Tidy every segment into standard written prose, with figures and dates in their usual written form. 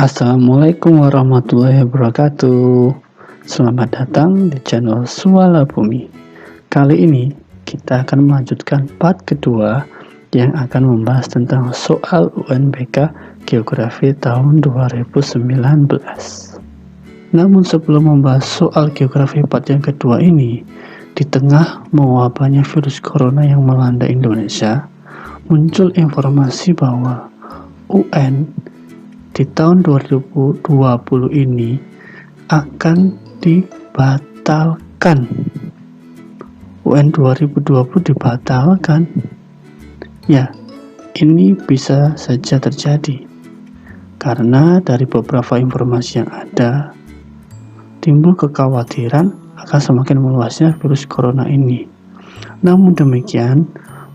Assalamualaikum warahmatullahi wabarakatuh. Selamat datang di channel Suala Bumi. Kali ini kita akan melanjutkan part kedua yang akan membahas tentang soal UNBK Geografi tahun 2019. Namun sebelum membahas soal geografi part yang kedua ini, di tengah mewabahnya virus corona yang melanda Indonesia, muncul informasi bahwa UN di tahun 2020 ini akan dibatalkan. UN 2020 dibatalkan. Ya, ini bisa saja terjadi karena dari beberapa informasi yang ada, timbul kekhawatiran akan semakin meluasnya virus corona ini. Namun demikian,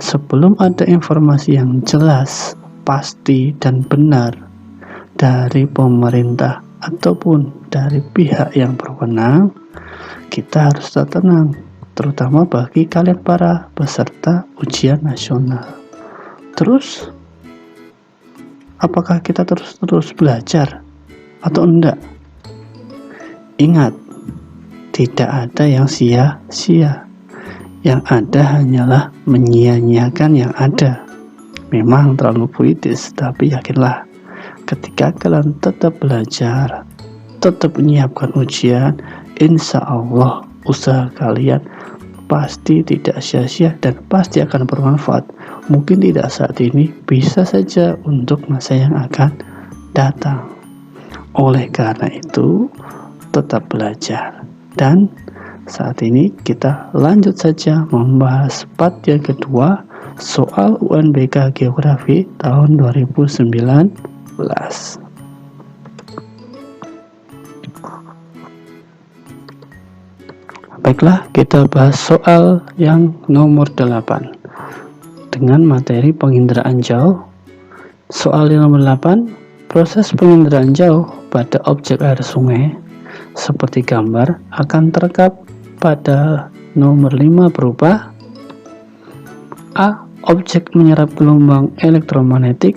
sebelum ada informasi yang jelas, pasti, dan benar dari pemerintah ataupun dari pihak yang berwenang, kita harus tetap tenang, terutama bagi kalian para peserta ujian nasional. Terus, apakah kita terus belajar atau enggak? Ingat, tidak ada yang sia-sia. Yang ada hanyalah menyia-nyiakan yang ada. Memang terlalu puitis, tapi yakinlah, ketika kalian tetap belajar, tetap menyiapkan ujian, insya Allah usaha kalian pasti tidak sia-sia dan pasti akan bermanfaat. Mungkin tidak saat ini, bisa saja untuk masa yang akan datang. Oleh karena itu, tetap belajar. Dan saat ini kita lanjut saja membahas part yang kedua, soal UNBK Geografi tahun 2019. Baiklah, kita bahas soal yang nomor 8 dengan materi penginderaan jauh. Soal yang nomor 8, proses penginderaan jauh pada objek air sungai seperti gambar akan terekam pada nomor 5 berupa A. Objek menyerap gelombang elektromagnetik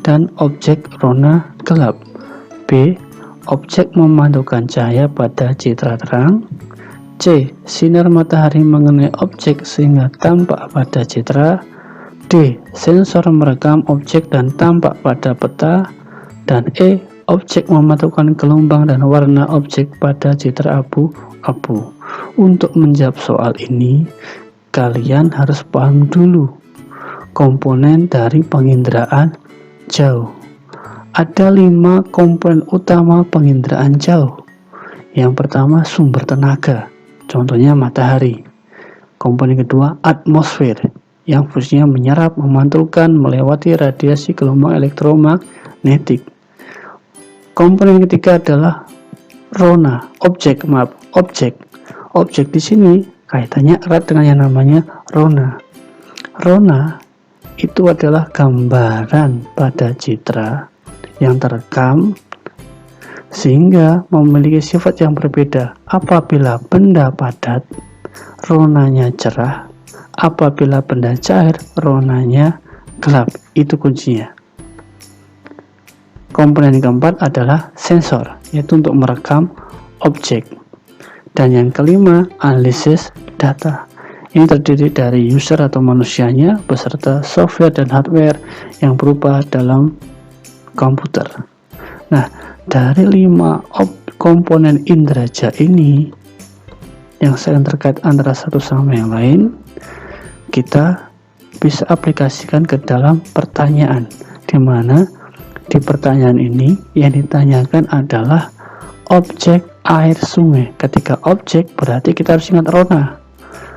dan objek rona gelap. B. Objek memantulkan cahaya pada citra terang. C. Sinar matahari mengenai objek sehingga tampak pada citra. D. Sensor merekam objek dan tampak pada peta. Dan E. Objek memantulkan gelombang dan warna objek pada citra abu-abu. Untuk menjawab soal ini, kalian harus paham dulu komponen dari penginderaan jauh. Ada 5 komponen utama penginderaan jauh. Yang pertama, sumber tenaga, contohnya matahari. Komponen kedua, atmosfer, yang fungsinya menyerap, memantulkan, melewati radiasi gelombang elektromagnetik. Komponen ketiga adalah rona, objek. Objek di sini kaitannya erat dengan yang namanya rona. Rona itu adalah gambaran pada citra yang terekam sehingga memiliki sifat yang berbeda. Apabila benda padat, ronanya cerah. Apabila benda cair, ronanya gelap. Itu kuncinya. Komponen keempat adalah sensor, yaitu untuk merekam objek. Dan yang kelima, analisis data. Ini terdiri dari user atau manusianya beserta software dan hardware yang berupa dalam komputer. Nah, dari 5 komponen inderaja ini yang saling terkait antara satu sama yang lain, kita bisa aplikasikan ke dalam pertanyaan, di mana di pertanyaan ini yang ditanyakan adalah objek air sungai. Ketika objek berarti kita harus ingat rona.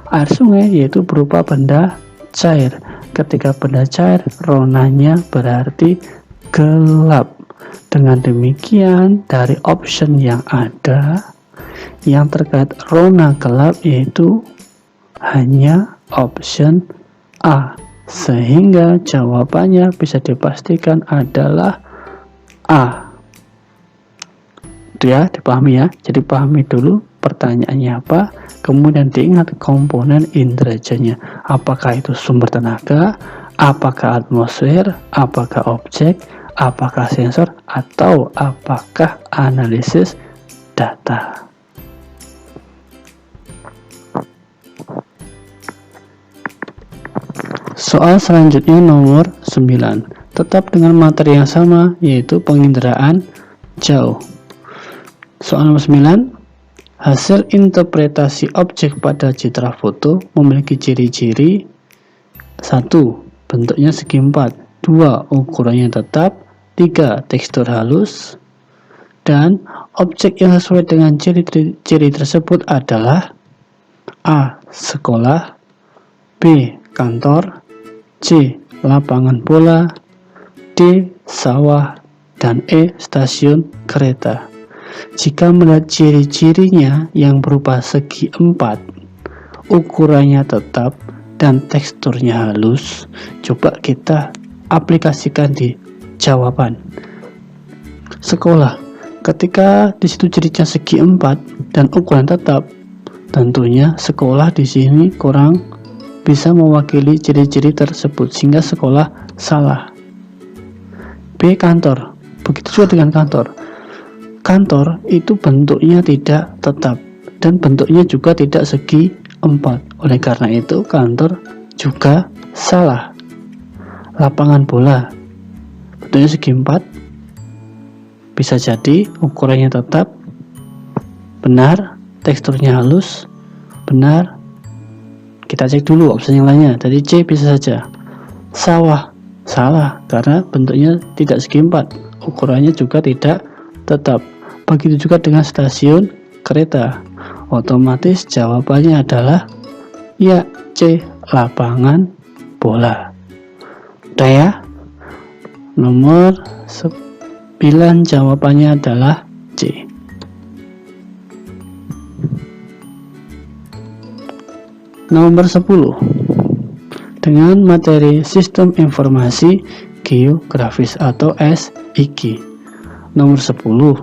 Air sungai yaitu berupa benda cair. Ketika benda cair, ronanya berarti gelap. Dengan demikian, dari option yang ada, yang terkait rona gelap yaitu hanya option A. Sehingga jawabannya bisa dipastikan adalah A. Ya, dipahami ya. Jadi pahami dulu pertanyaannya apa, kemudian diingat komponen inderajanya. Apakah itu sumber tenaga, apakah atmosfer, apakah objek, apakah sensor atau apakah analisis data. Soal selanjutnya nomor 9. Tetap dengan materi yang sama, yaitu penginderaan jauh. Soal nomor 9. Hasil interpretasi objek pada citra foto memiliki ciri-ciri 1. Bentuknya segi 4, 2. Ukurannya tetap, 3. Tekstur halus, dan objek yang sesuai dengan ciri-ciri tersebut adalah A. Sekolah, B. Kantor, C. Lapangan bola, D. Sawah, dan E. Stasiun kereta. Jika melihat ciri-cirinya yang berupa segi 4, ukurannya tetap, dan teksturnya halus, coba kita aplikasikan di jawaban. Sekolah, ketika di situ cirinya segi 4 dan ukuran tetap, tentunya sekolah di sini kurang bisa mewakili ciri-ciri tersebut, sehingga sekolah salah. B. Kantor, begitu juga dengan kantor. Kantor itu bentuknya tidak tetap dan bentuknya juga tidak segi 4. Oleh karena itu kantor juga salah. Lapangan bola, bentuknya segi 4, bisa jadi ukurannya tetap, benar. Teksturnya halus, benar. Kita cek dulu opsi yang lainnya. Dari C bisa saja. Sawah, salah karena bentuknya tidak segi 4, ukurannya juga tidak tetap. Begitu juga dengan stasiun kereta. Otomatis jawabannya adalah ya C. Lapangan bola. Udah ya? Nomor 9 jawabannya adalah C. Nomor 10. Dengan materi Sistem Informasi Geografis atau SIG. Nomor 10.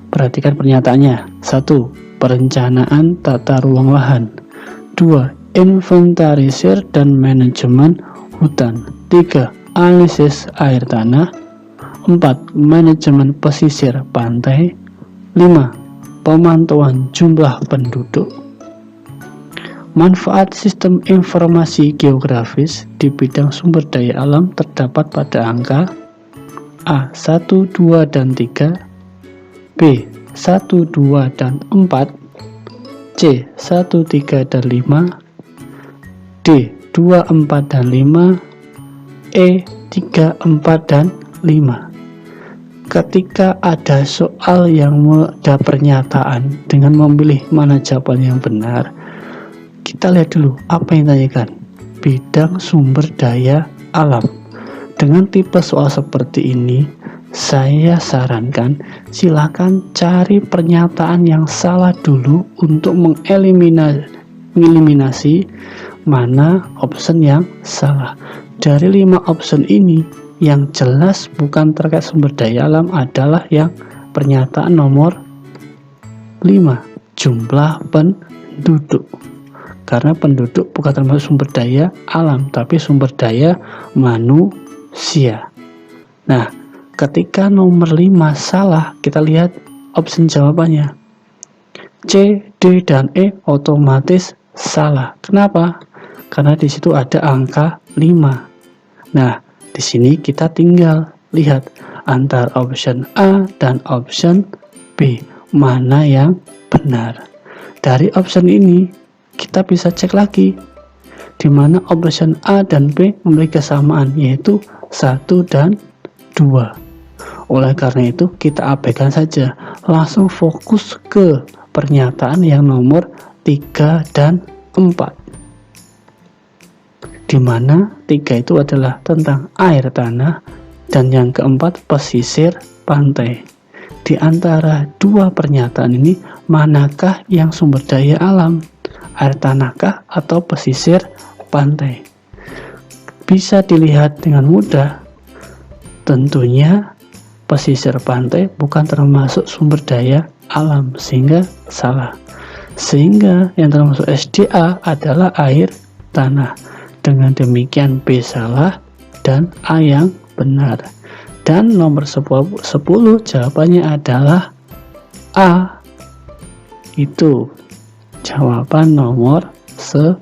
Perhatikan pernyataannya. 1. Perencanaan tata ruang lahan. 2. Inventarisir dan manajemen hutan. 3. Analisis air tanah. 4. Manajemen pesisir pantai. 5. Pemantauan jumlah penduduk. Manfaat sistem informasi geografis di bidang sumber daya alam terdapat pada angka A. 1, 2, dan 3, B. 1, 2, dan 4, C. 1, 3, dan 5, D. 2, 4, dan 5, E. 3, 4, dan 5. Ketika ada soal yang ada pernyataan dengan memilih mana jawaban yang benar, kita lihat dulu apa yang ditanyakan. Bidang sumber daya alam. Dengan tipe soal seperti ini, saya sarankan silakan cari pernyataan yang salah dulu untuk mengeliminasi mana option yang salah. Dari 5 option ini, yang jelas bukan terkait sumber daya alam adalah yang pernyataan nomor 5, jumlah penduduk. Karena penduduk bukan termasuk sumber daya alam, tapi sumber daya manusia. Nah, ketika nomor 5 salah, kita lihat opsi jawabannya. C, D, dan E otomatis salah. Kenapa? Karena di situ ada angka 5. Nah, di sini kita tinggal lihat antara option A dan option B, mana yang benar. Dari option ini, kita bisa cek lagi di mana option A dan B memiliki kesamaan, yaitu 1 dan 2. Oleh karena itu kita abaikan saja, langsung fokus ke pernyataan yang nomor 3 dan 4, di mana 3 itu adalah tentang air tanah dan yang keempat pesisir pantai. Di antara dua pernyataan ini, manakah yang sumber daya alam? Air tanahkah atau pesisir pantai? Bisa dilihat dengan mudah, tentunya pesisir pantai bukan termasuk sumber daya alam, sehingga salah. Sehingga yang termasuk SDA adalah air tanah. Dengan demikian B salah dan A yang benar. Dan nomor 10 jawabannya adalah A. Itu jawaban nomor 10.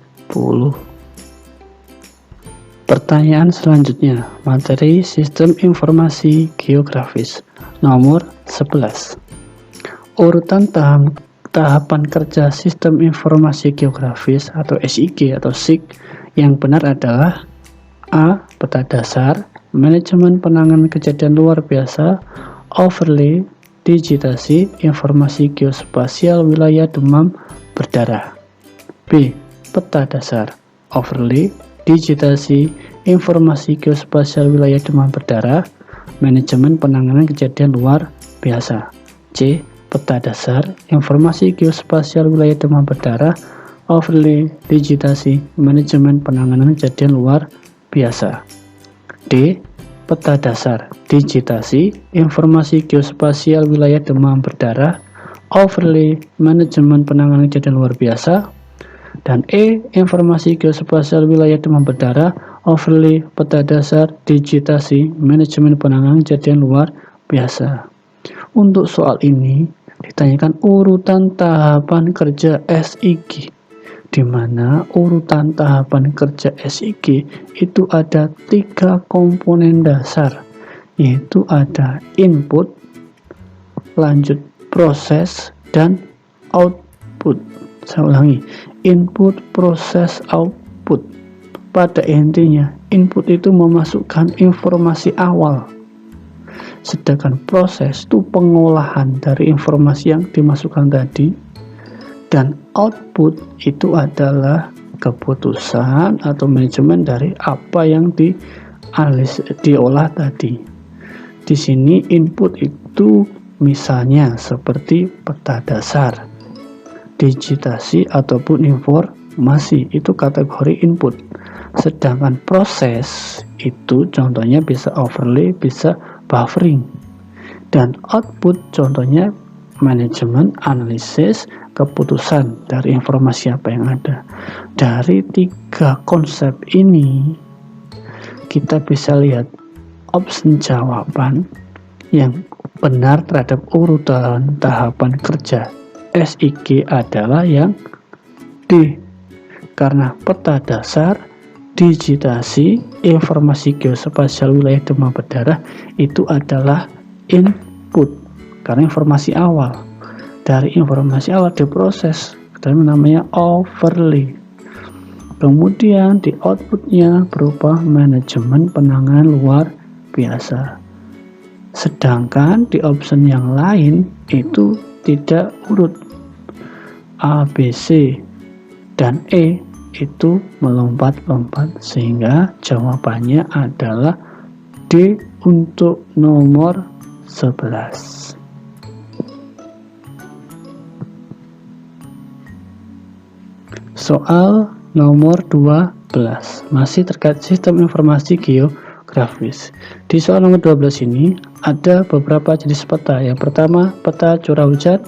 Pertanyaan selanjutnya, materi sistem informasi geografis nomor 11. Urutan tahapan kerja sistem informasi geografis atau SIG atau SIG yang benar adalah A. Peta dasar, manajemen penanganan kejadian luar biasa, overlay, digitasi, informasi geospasial wilayah demam berdarah. B. Peta dasar, overlay, digitasi, informasi geospasial wilayah demam berdarah, manajemen penanganan kejadian luar biasa. C. Peta dasar, informasi geospasial wilayah demam berdarah, overlay, digitasi, manajemen penanganan kejadian luar biasa. D. Peta dasar, digitasi, informasi geospasial wilayah demam berdarah, overlay, manajemen penanganan kejadian luar biasa. Dan E. Informasi geospasial wilayah demam berdarah, overlay, peta dasar, digitasi, manajemen penanganan kejadian luar biasa. Untuk soal ini ditanyakan urutan tahapan kerja SIG, di mana urutan tahapan kerja SIG itu ada 3 komponen dasar, yaitu ada input, lanjut proses, dan output. Saya ulangi, input, proses, output. Pada intinya, input itu memasukkan informasi awal, sedangkan proses itu pengolahan dari informasi yang dimasukkan tadi, dan output itu adalah keputusan atau manajemen dari apa yang diolah tadi. Di sini input itu misalnya seperti peta dasar, digitasi ataupun informasi, itu kategori input. Sedangkan proses itu contohnya bisa overlay, bisa buffering. Dan output contohnya manajemen, analisis, keputusan dari informasi apa yang ada. Dari 3 konsep ini kita bisa lihat opsi jawaban yang benar terhadap urutan tahapan kerja SIG adalah yang D, karena peta dasar, digitasi, informasi geospasial wilayah demam berdarah itu adalah input, karena informasi awal. Dari informasi awal diproses, dan namanya overlay. Kemudian di outputnya berupa manajemen penanganan luar biasa. Sedangkan di option yang lain itu tidak urut, A, B, C, dan E itu melompat-lompat, sehingga jawabannya adalah D untuk nomor 11. Soal nomor 12 masih terkait sistem informasi geografis. Di soal nomor 12 ini ada beberapa jenis peta. Yang pertama, peta curah hujan,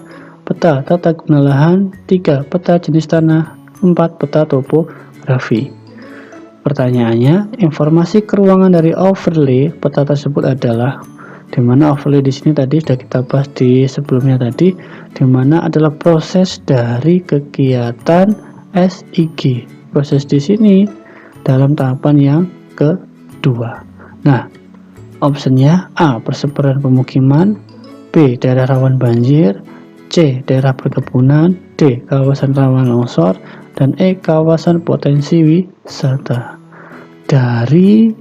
peta tata guna lahan, 3 peta jenis tanah, 4 peta topografi. Pertanyaannya, informasi keuangan dari overlay peta tersebut adalah, di mana overlay di sini tadi sudah kita bahas di sebelumnya tadi, di mana adalah proses dari kegiatan SIG. Proses di sini dalam tahapan yang kedua. Nah, opsinya A, persebaran pemukiman, B, daerah rawan banjir, C, daerah perkebunan, D, kawasan rawan longsor, dan E, kawasan potensi wisata. Dari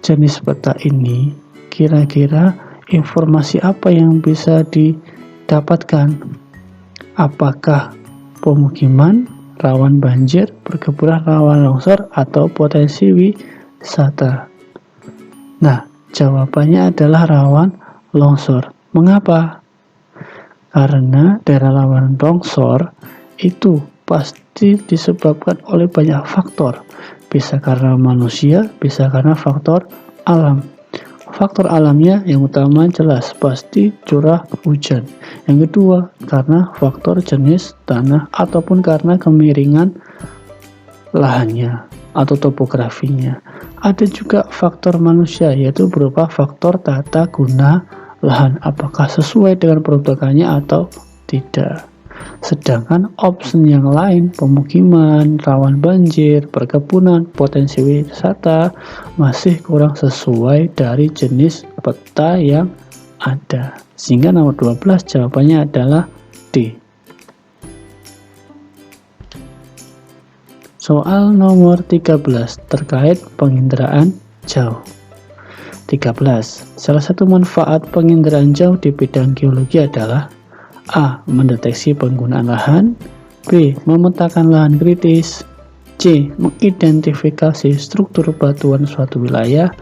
jenis peta ini, kira-kira informasi apa yang bisa didapatkan? Apakah pemukiman, rawan banjir, perkebunan rawan longsor, atau potensi wisata? Nah, jawabannya adalah rawan longsor. Mengapa? Karena daerah rawan longsor itu pasti disebabkan oleh banyak faktor. Bisa karena manusia, bisa karena faktor alam. Faktor alamnya yang utama jelas pasti curah hujan. Yang kedua, karena faktor jenis tanah ataupun karena kemiringan lahannya atau topografinya. Ada juga faktor manusia, yaitu berupa faktor tata guna lahan, apakah sesuai dengan peruntukannya atau tidak. Sedangkan opsi yang lain, pemukiman, rawan banjir, perkebunan, potensi wisata, masih kurang sesuai dari jenis peta yang ada. Sehingga nomor 12 jawabannya adalah D. Soal nomor 13 terkait penginderaan jauh. 13. Salah satu manfaat penginderaan jauh di bidang geologi adalah A. Mendeteksi penggunaan lahan, B. Memetakan lahan kritis, C. Mengidentifikasi struktur batuan suatu wilayah,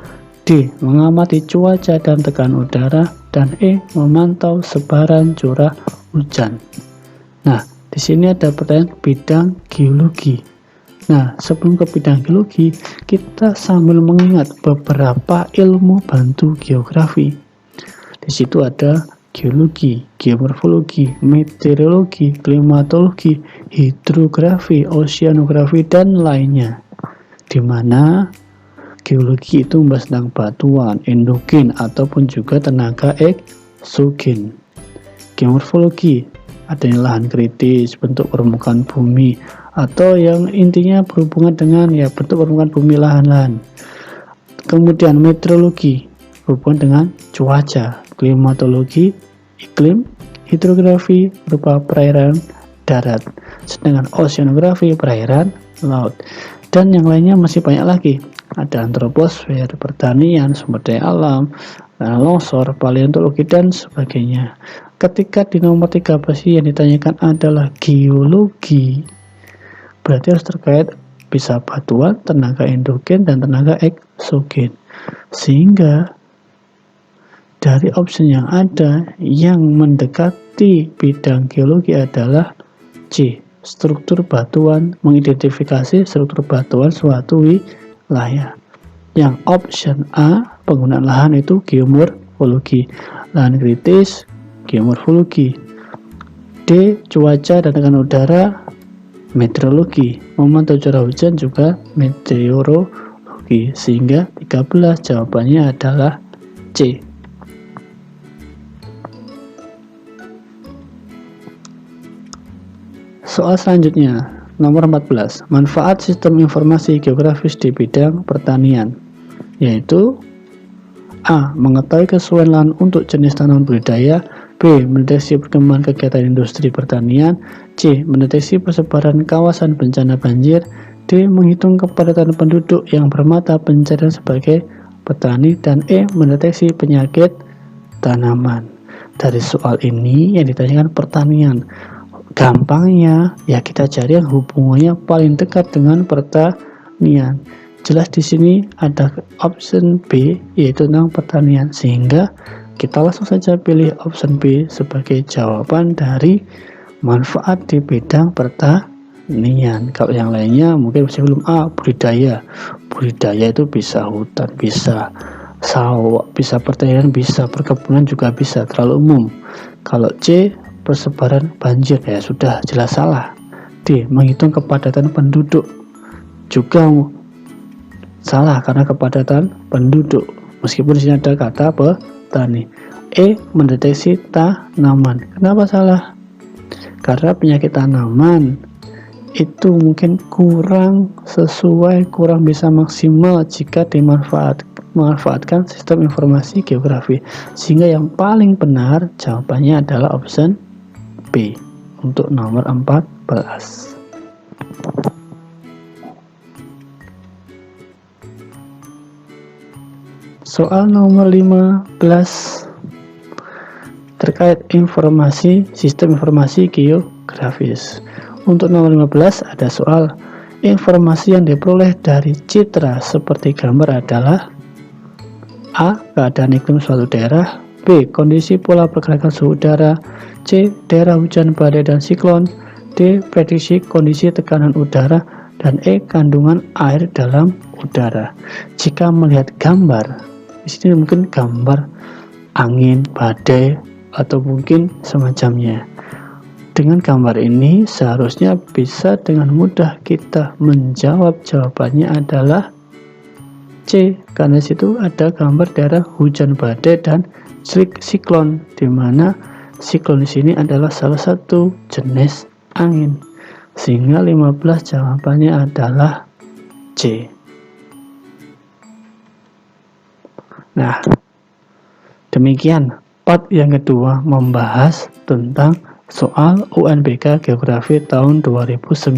D. Mengamati cuaca dan tekanan udara, dan E. Memantau sebaran curah hujan. Nah, di sini ada pertanyaan bidang geologi. Nah, sebelum ke bidang geologi, kita sambil mengingat beberapa ilmu bantu geografi. Di situ ada geologi, geomorfologi, meteorologi, klimatologi, hidrografi, oceanografi, dan lainnya. Di mana geologi itu membahas tentang batuan, endogen, ataupun juga tenaga eksogen. Geomorfologi, adanya lahan kritis, bentuk permukaan bumi, atau yang intinya berhubungan dengan bentuk permukaan bumi, lahan-lahan. Kemudian meteorologi, berhubungan dengan cuaca, klimatologi, iklim, hidrografi berupa perairan darat, sedangkan oceanografi perairan laut. Dan yang lainnya masih banyak lagi. Ada antroposfer, pertanian, sumber daya alam, longsor, paleontologi, dan sebagainya. Ketika di nomor 13 yang ditanyakan adalah geologi, berarti harus terkait bisa batuan, tenaga endogen, dan tenaga eksogen. Sehingga dari opsi yang ada yang mendekati bidang geologi adalah C. Struktur batuan, mengidentifikasi struktur batuan suatu wilayah. Yang option A, penggunaan lahan itu geomorfologi, lahan kritis, geomorfologi. D. Cuaca dan tekanan udara, meteorologi. Memantau curah hujan juga meteorologi. Sehingga 13 jawabannya adalah C. Soal selanjutnya, nomor 14. Manfaat sistem informasi geografis di bidang pertanian, yaitu A. Mengetahui kesesuaian lahan untuk jenis tanaman budidaya, B. Mendeteksi perkembangan kegiatan industri pertanian, C. Mendeteksi persebaran kawasan bencana banjir, D. Menghitung kepadatan penduduk yang bermata pencarian sebagai petani, dan E. Mendeteksi penyakit tanaman. Dari soal ini yang ditanyakan pertanian, gampangnya kita cari yang hubungannya paling dekat dengan pertanian. Jelas di sini ada option B, yaitu tentang pertanian, sehingga kita langsung saja pilih option B sebagai jawaban dari manfaat di bidang pertanian. Kalau yang lainnya mungkin masih belum. A. Budidaya itu bisa hutan, bisa sawah, bisa pertanian, bisa perkebunan, juga bisa, terlalu umum. Kalau C. Persebaran banjir, sudah jelas salah. D. Menghitung kepadatan penduduk, juga salah karena kepadatan penduduk, meskipun di sini ada kata petani. E. Mendeteksi tanaman, kenapa salah? Karena penyakit tanaman itu mungkin kurang sesuai, kurang bisa maksimal jika dimanfaatkan sistem informasi geografi, sehingga yang paling benar jawabannya adalah option B untuk nomor 14. Soal nomor 15 terkait sistem informasi geografis. Untuk nomor 15 ada soal informasi yang diperoleh dari citra seperti gambar adalah A. Keadaan iklim suatu daerah, B. Kondisi pola pergerakan suhu udara, C. Daerah hujan, badai, dan siklon, D. Prediksi kondisi tekanan udara, dan E. Kandungan air dalam udara. Jika melihat gambar, di sini mungkin gambar angin, badai, atau mungkin semacamnya. Dengan gambar ini seharusnya bisa dengan mudah kita menjawab. Jawabannya adalah C, karena situ ada gambar daerah hujan badai dan siklon, di mana siklon di sini adalah salah satu jenis angin. Sehingga 15 jawabannya adalah C. Nah, demikian part yang kedua membahas tentang soal UNBK Geografi tahun 2019.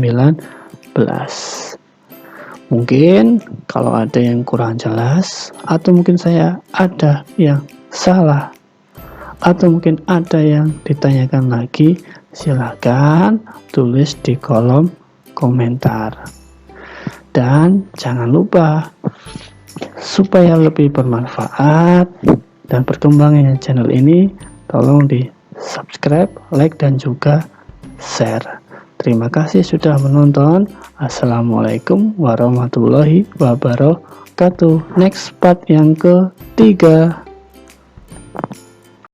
Mungkin kalau ada yang kurang jelas, atau mungkin saya ada yang salah, atau mungkin ada yang ditanyakan lagi, silakan tulis di kolom komentar. Dan jangan lupa, supaya lebih bermanfaat dan berkembangnya channel ini, tolong di subscribe, like, dan juga share. Terima kasih sudah menonton. Assalamualaikum warahmatullahi wabarakatuh. Next part yang ketiga.